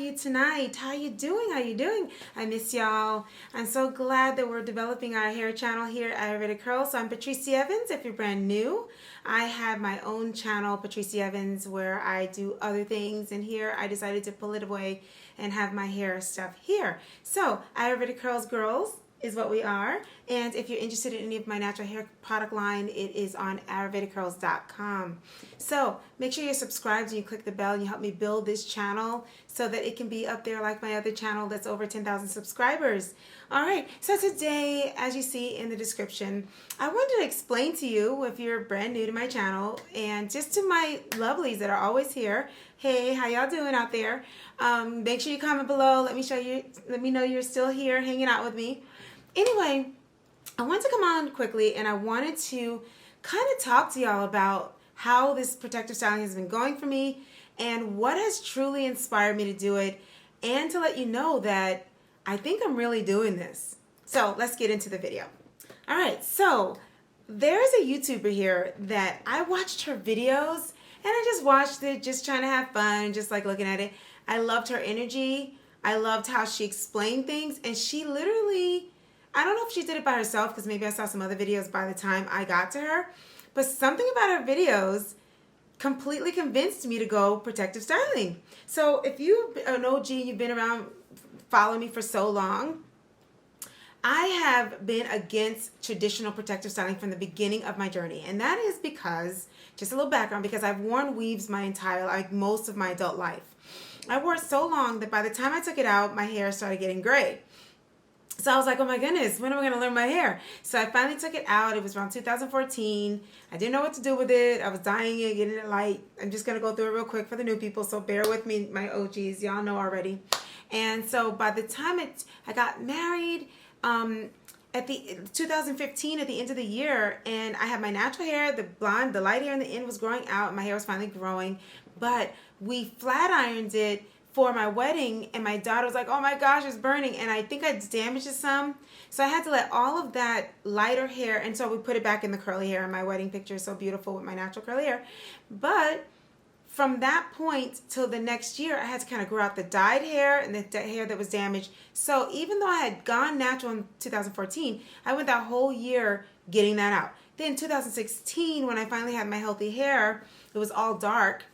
you tonight? How you doing? How you doing? I miss y'all. I'm so glad that we're developing our hair channel here at Ayurvedic Curls. So I'm Patrice D'Evans. If you're brand new, I have my own channel, Patrice D'Evans, where I do other things. And here I decided to pull it away and have my hair stuff here. So Ayurvedic Curls Girls is what we are. And if you're interested in any of my natural hair product line, it is on ayurvedicurls.com. So make sure you're subscribed and you click the bell and you help me build this channel so that it can be up there like my other channel that's over 10,000 subscribers. All right, so today, as you see in the description, I wanted to explain to you, if you're brand new to my channel, and just to my lovelies that are always here, hey, how y'all doing out there? Make sure you comment below. Let me know you're still here hanging out with me. Anyway, I wanted to come on quickly and I wanted to kind of talk to y'all about how this protective styling has been going for me and what has truly inspired me to do it, and to let you know that I think I'm really doing this. So let's get into the video. All right, so there's a YouTuber here that I watched her videos and I just watched it, just trying to have fun, just like looking at it. I loved her energy. I loved how she explained things, and she literally, I don't know if she did it by herself because maybe I saw some other videos by the time I got to her, but something about her videos completely convinced me to go protective styling. So if you're an OG, you've been around following me for so long, I have been against traditional protective styling from the beginning of my journey. And that is because, just a little background, because I've worn weaves my entire, like most of my adult life. I wore it so long that by the time I took it out, my hair started getting gray. So I was like, oh my goodness, when am I going to learn my hair? So I finally took it out. It was around 2014. I didn't know what to do with it. I was dyeing it, getting it light. I'm just going to go through it real quick for the new people. So bear with me, my OGs. Y'all know already. And so by the time I got married, at the 2015, at the end of the year, and I had my natural hair, the blonde, the light hair in the end was growing out. And my hair was finally growing. But we flat ironed it for my wedding, and my daughter was like, oh my gosh, it's burning, and I think I damaged it some, so I had to let all of that lighter hair, and so we put it back in the curly hair, and my wedding picture is so beautiful with my natural curly hair. But from that point till the next year, I had to kind of grow out the dyed hair and the hair that was damaged. So even though I had gone natural in 2014, I went that whole year getting that out. Then 2016, when I finally had my healthy hair, it was all dark,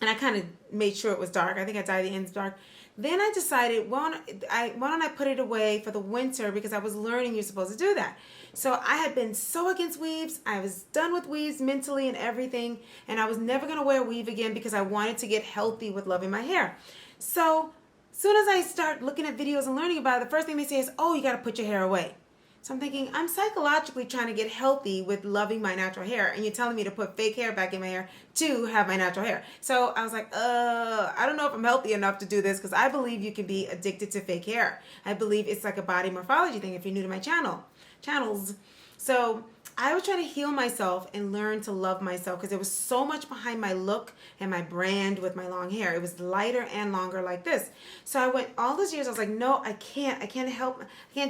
and I kind of made sure it was dark. I think I dyed the ends dark. Then I decided, why don't I put it away for the winter, because I was learning you're supposed to do that. So I had been so against weaves. I was done with weaves mentally and everything. And I was never going to wear a weave again because I wanted to get healthy with loving my hair. So as soon as I start looking at videos and learning about it, the first thing they say is, oh, you got to put your hair away. So I'm thinking, I'm psychologically trying to get healthy with loving my natural hair, and you're telling me to put fake hair back in my hair to have my natural hair. So I was like, I don't know if I'm healthy enough to do this, because I believe you can be addicted to fake hair. I believe it's like a body morphology thing if you're new to my channels. So I was trying to heal myself and learn to love myself, because there was so much behind my look and my brand with my long hair. It was lighter and longer like this. So I went all those years, I was like, no, I can't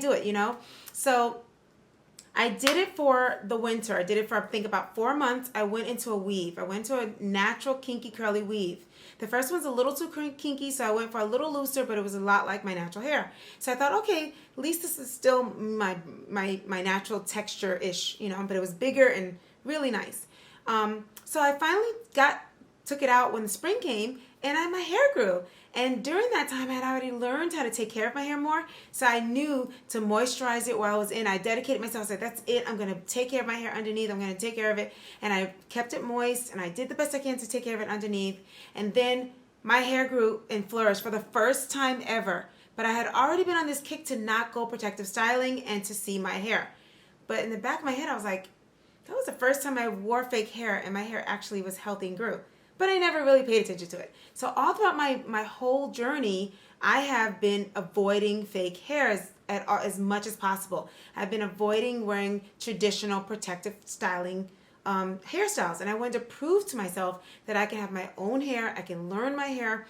do it, you know? So I did it for the winter. I did it for, I think, about 4 months. I went into a weave. I went to a natural kinky curly weave. The first one's a little too kinky, so I went for a little looser, but it was a lot like my natural hair. So I thought, okay, at least this is still my natural texture-ish, you know, but it was bigger and really nice. So I finally took it out when the spring came, and my hair grew. And during that time, I had already learned how to take care of my hair more. So I knew to moisturize it while I was in. I dedicated myself. I said, that's it. I'm going to take care of my hair underneath. I'm going to take care of it. And I kept it moist, and I did the best I can to take care of it underneath. And then my hair grew and flourished for the first time ever. But I had already been on this kick to not go protective styling and to see my hair. But in the back of my head, I was like, that was the first time I wore fake hair and my hair actually was healthy and grew. But I never really paid attention to it. So all throughout my whole journey, I have been avoiding fake hair as much as possible. I've been avoiding wearing traditional protective styling hairstyles. And I wanted to prove to myself that I can have my own hair, I can learn my hair,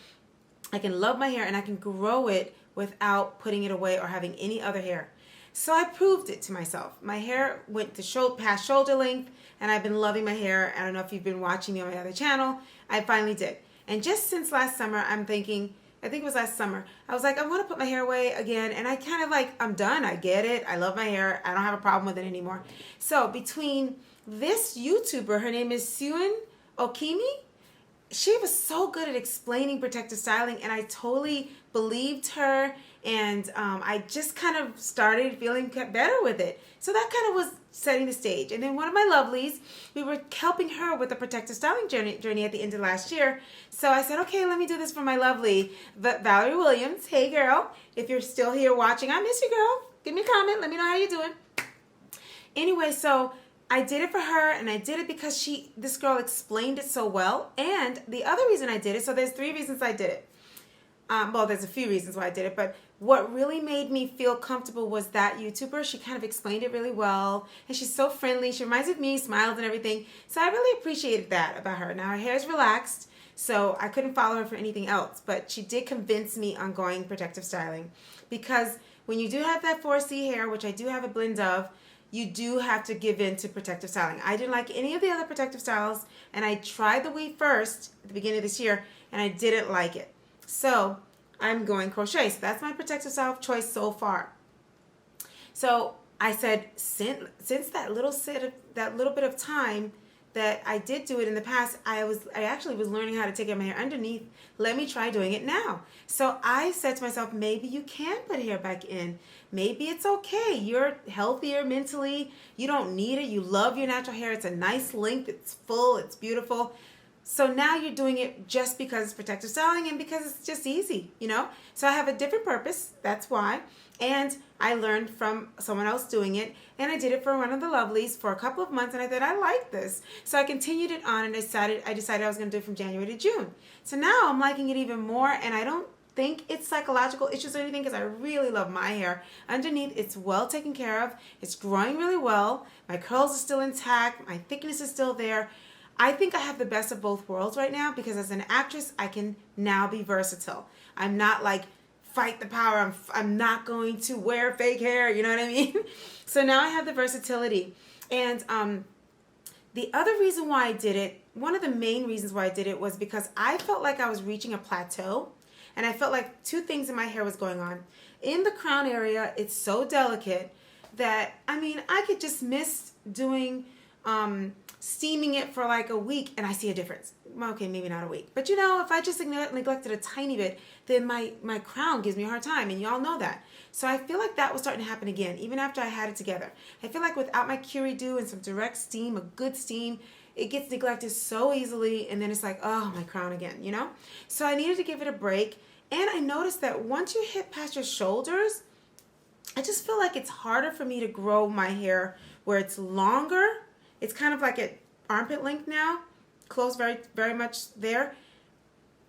I can love my hair, and I can grow it without putting it away or having any other hair. So I proved it to myself. My hair went to past shoulder length, and I've been loving my hair. I don't know if you've been watching me on my other channel. I finally did. And just since last summer, I'm thinking, I think it was last summer. I was like, I want to put my hair away again. And I kind of like, I'm done. I get it. I love my hair. I don't have a problem with it anymore. So between this YouTuber, her name is Seun Okimi, she was so good at explaining protective styling, and I totally believed her, and I just kind of started feeling better with it. So that kind of was setting the stage. And then one of my lovelies, we were helping her with the protective styling journey at the end of last year. So I said, okay, let me do this for my lovely Valerie Williams. Hey girl, if you're still here watching, I miss you, girl. Give me a comment. Let me know how you're doing. Anyway, so I did it for her, and I did it because this girl explained it so well. And the other reason I did it, so there's 3 reasons I did it. Well, there's a few reasons why I did it, but what really made me feel comfortable was that YouTuber. She kind of explained it really well, and she's so friendly. She reminds me of me, smiles and everything. So I really appreciated that about her. Now, her hair is relaxed, so I couldn't follow her for anything else, but she did convince me on going protective styling, because when you do have that 4C hair, which I do have a blend of, you do have to give in to protective styling. I didn't like any of the other protective styles, and I tried the weave first at the beginning of this year, and I didn't like it. So I'm going crochet. So that's my protective style of choice so far. So I said, since that little bit of time that I did do it in the past, I actually was learning how to take care of my hair underneath. Let me try doing it now. So I said to myself, maybe you can put hair back in. Maybe it's okay. You're healthier mentally. You don't need it. You love your natural hair. It's a nice length. It's full. It's beautiful. So now you're doing it just because it's protective styling and because it's just easy, you know? So I have a different purpose. That's why. And I learned from someone else doing it, and I did it for one of the lovelies for a couple of months, and I thought, I like this. So I continued it on, and I decided I was going to do it from January to June. So now I'm liking it even more, and I don't think it's psychological issues or anything, because I really love my hair. Underneath, it's well taken care of. It's growing really well. My curls are still intact. My thickness is still there. I think I have the best of both worlds right now, because as an actress, I can now be versatile. I'm not like, fight the power. I'm not going to wear fake hair. You know what I mean? So now I have the versatility. And the other reason why I did it, one of the main reasons why I did it, was because I felt like I was reaching a plateau. And I felt like 2 things in my hair was going on. In the crown area, it's so delicate that, I could just miss doing steaming it for like a week, and I see a difference. Okay, maybe not a week. But if I just neglected a tiny bit, then my crown gives me a hard time, and y'all know that. So I feel like that was starting to happen again, even after I had it together. I feel like without my Curie Dew and some direct steam, a good steam, it gets neglected so easily, and then it's like, oh, my crown again, So I needed to give it a break, and I noticed that once you hit past your shoulders, I just feel like it's harder for me to grow my hair where it's longer. It's kind of like at armpit length now, close very, very much there.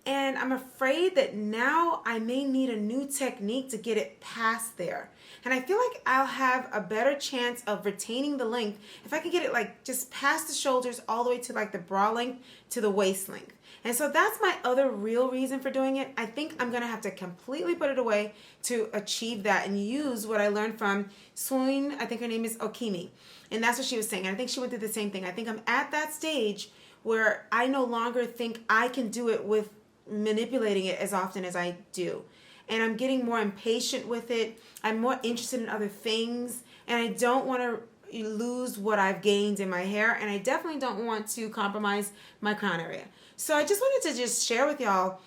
And I'm afraid that now I may need a new technique to get it past there. And I feel like I'll have a better chance of retaining the length if I can get it like just past the shoulders all the way to like the bra length to the waist length. And so that's my other real reason for doing it. I think I'm going to have to completely put it away to achieve that and use what I learned from Seun, I think her name is Okimi. And that's what she was saying. And I think she went through the same thing. I think I'm at that stage where I no longer think I can do it with manipulating it as often as I do. And I'm getting more impatient with it. I'm more interested in other things. And I don't want to lose what I've gained in my hair. And I definitely don't want to compromise my crown area. So I just wanted to just share with y'all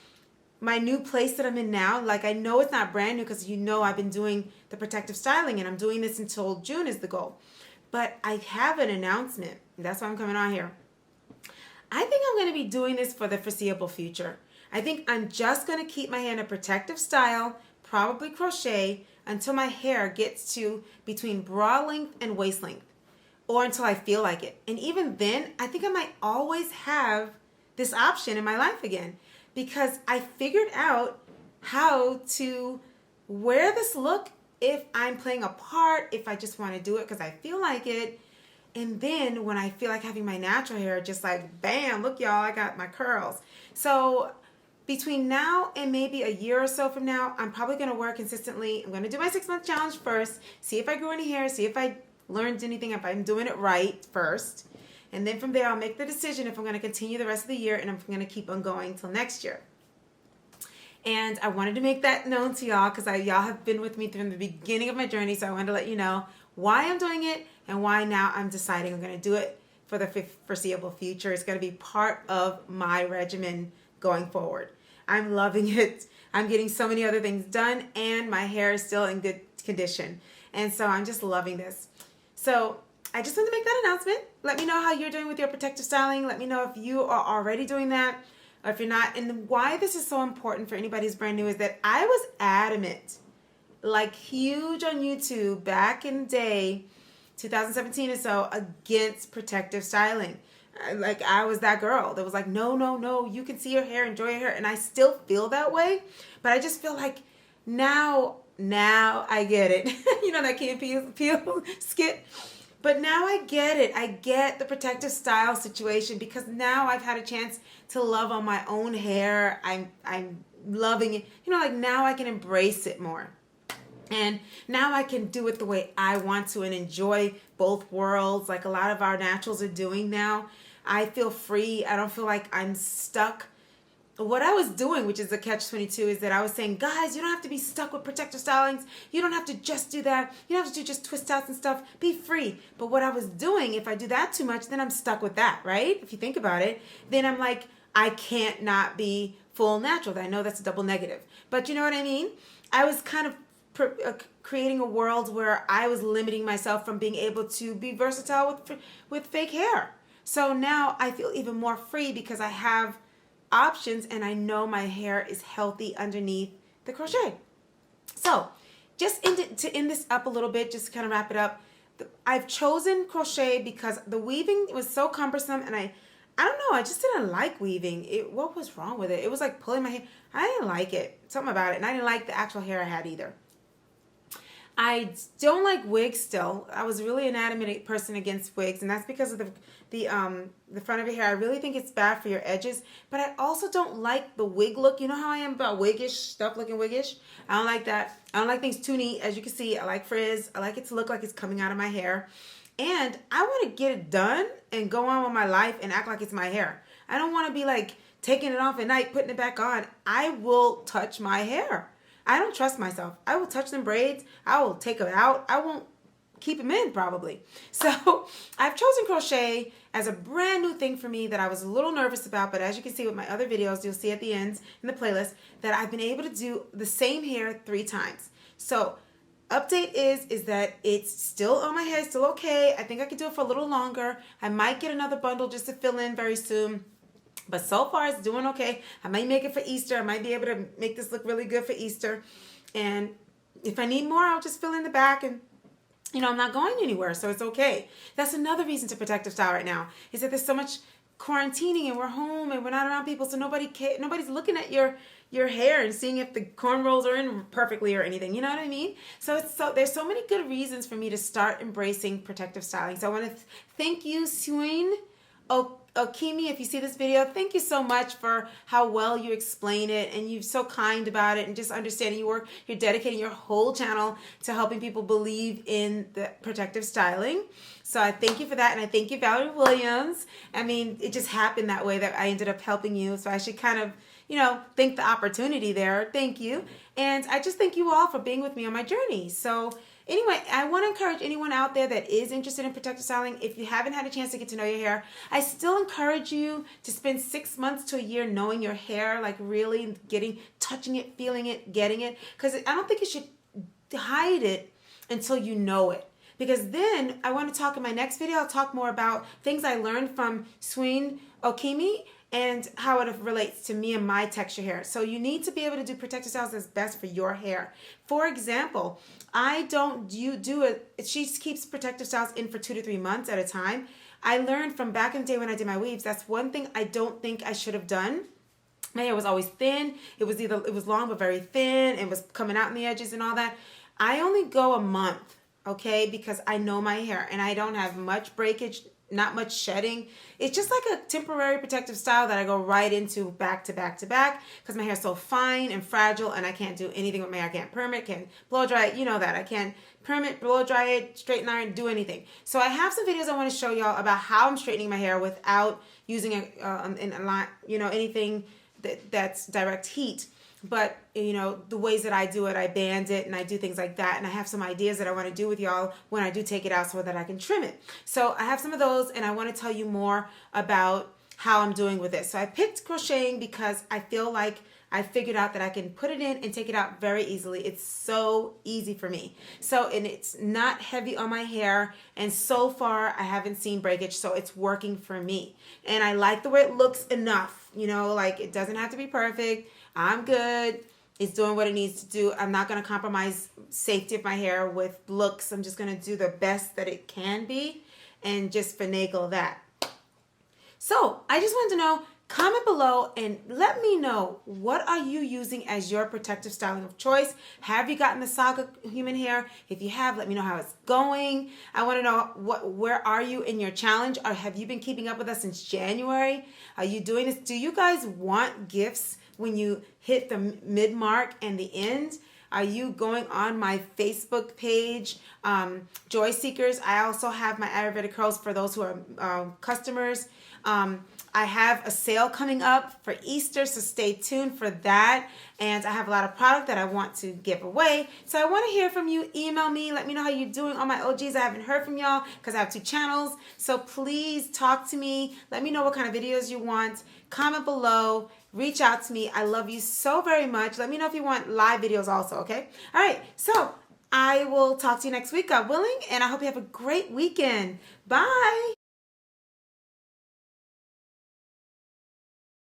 my new place that I'm in now. Like, I know it's not brand new because I've been doing the protective styling, and I'm doing this until June is the goal. But I have an announcement. That's why I'm coming on here. I think I'm going to be doing this for the foreseeable future. I think I'm just going to keep my hair in a protective style, probably crochet, until my hair gets to between bra length and waist length, or until I feel like it. And even then, I think I might always have this option in my life again, because I figured out how to wear this look if I'm playing a part, if I just want to do it because I feel like it. And then when I feel like having my natural hair, just like, bam, look y'all, I got my curls. So between now and maybe a year or so from now, I'm probably going to wear consistently. I'm going to do my 6-month challenge first, see if I grew any hair, see if I learned anything, if I'm doing it right first. And then from there, I'll make the decision if I'm going to continue the rest of the year and if I'm going to keep on going till next year. And I wanted to make that known to y'all because y'all have been with me from the beginning of my journey. So I wanted to let you know why I'm doing it and why now I'm deciding I'm going to do it for the foreseeable future. It's going to be part of my regimen going forward. I'm loving it. I'm getting so many other things done and my hair is still in good condition. And so I'm just loving this. So I just wanted to make that announcement. Let me know how you're doing with your protective styling. Let me know if you are already doing that or if you're not. And why this is so important for anybody who's brand new is that I was adamant, like huge on YouTube back in the day, 2017 or so, against protective styling. Like I was that girl that was like, no, you can see your hair, enjoy your hair. And I still feel that way, but I just feel like now I get it. You know that Key and Peele skit? But now I get it. I get the protective style situation because now I've had a chance to love on my own hair. I'm loving it. You know, like now I can embrace it more. And now I can do it the way I want to and enjoy both worlds like a lot of our naturals are doing now. I feel free. I don't feel like I'm stuck. What I was doing, which is a catch-22, is that I was saying, guys, you don't have to be stuck with protective stylings. You don't have to just do that. You don't have to do just twist outs and stuff. Be free. But what I was doing, if I do that too much, then I'm stuck with that, right? If you think about it, then I'm like, I can't not be full natural. I know that's a double negative. But you know what I mean? I was kind of creating a world where I was limiting myself from being able to be versatile with fake hair. So now I feel even more free because I have options and I know my hair is healthy underneath the crochet. So just to end this up a little bit, just to kind of wrap it up, I've chosen crochet because the weaving was so cumbersome and I don't know, I just didn't like weaving. What was wrong with it? It was like pulling my hair. I didn't like it. Something about it. And I didn't like the actual hair I had either. I don't like wigs still. I was really an adamant person against wigs, and that's because of the front of your hair. I really think it's bad for your edges, but I also don't like the wig look. You know how I am about wiggish stuff, looking wiggish? I don't like that. I don't like things too neat. As you can see, I like frizz. I like it to look like it's coming out of my hair. And I want to get it done and go on with my life and act like it's my hair. I don't want to be like taking it off at night, putting it back on. I will touch my hair. I don't trust myself. I will touch them braids. I will take them out. I won't keep them in probably. So I've chosen crochet as a brand new thing for me that I was a little nervous about. But as you can see with my other videos, you'll see at the end in the playlist that I've been able to do the same hair 3 times. So update is that it's still on my head, still okay. I think I could do it for a little longer. I might get another bundle just to fill in very soon. But so far, it's doing okay. I might make it for Easter. I might be able to make this look really good for Easter. And if I need more, I'll just fill in the back. And, you know, I'm not going anywhere, so it's okay. That's another reason to protective style right now, is that there's so much quarantining and we're home and we're not around people, so nobody's looking at your hair and seeing if the cornrows are in perfectly or anything. You know what I mean? So there's so many good reasons for me to start embracing protective styling. So I want to thank you, Seun Okimi, if you see this video, thank you so much for how well you explain it and you're so kind about it and just understanding you're dedicating your whole channel to helping people believe in the protective styling. So I thank you for that, and I thank you, Valerie Williams. I mean, it just happened that way that I ended up helping you, so I should kind of, you know, thank the opportunity there. Thank you. And I just thank you all for being with me on my journey. So anyway, I want to encourage anyone out there that is interested in protective styling, if you haven't had a chance to get to know your hair, I still encourage you to spend 6 months to a year knowing your hair, like really touching it, feeling it, getting it. Because I don't think you should hide it until you know it. Because then I want to talk in my next video, I'll talk more about things I learned from Seun Okimi and how it relates to me and my texture hair. So you need to be able to do protective styles that's best for your hair. For example, she keeps protective styles in for 2 to 3 months at a time. I learned from back in the day when I did my weaves, that's one thing I don't think I should have done. My hair was always thin. It was long but very thin. It was coming out in the edges and all that. I only go a month, okay, because I know my hair and I don't have much breakage, not much shedding. It's just like a temporary protective style that I go right into back to back to back because my hair is so fine and fragile and I can't do anything with my hair. I can't perm it, can't blow dry it. You know that. I can't perm it, blow dry it, straighten iron, do anything. So I have some videos I want to show y'all about how I'm straightening my hair without using anything that's direct heat. but you know, the ways that I do it, I band it and I do things like that. And I have some ideas that I want to do with y'all when I do take it out so that I can trim it. So I have some of those, and I want to tell you more about how I'm doing with it. So I picked crocheting because I feel like I figured out that I can put it in and take it out very easily. It's so easy for me. So, and it's not heavy on my hair. And so far, I haven't seen breakage. So it's working for me. And I like the way it looks enough. You know, like it doesn't have to be perfect. I'm good. It's doing what it needs to do. I'm not going to compromise safety of my hair with looks. I'm just going to do the best that it can be and just finagle that. So I just wanted to know, comment below and let me know, what are you using as your protective styling of choice? Have you gotten the Saga human hair? If you have, let me know how it's going. I want to know where are you in your challenge, or have you been keeping up with us since January? Are you doing this? Do you guys want gifts when you hit the mid mark and the end? Are you going on my Facebook page, Joy Seekers? I also have my Ayurvedic curls for those who are customers. I have a sale coming up for Easter, so stay tuned for that. And I have a lot of product that I want to give away. So I want to hear from you. Email me. Let me know how you're doing. All my OGs, I haven't heard from y'all because I have 2 channels. So please talk to me. Let me know what kind of videos you want. Comment below. Reach out to me. I love you so very much. Let me know if you want live videos also, okay? All right. So I will talk to you next week, God willing. And I hope you have a great weekend. Bye.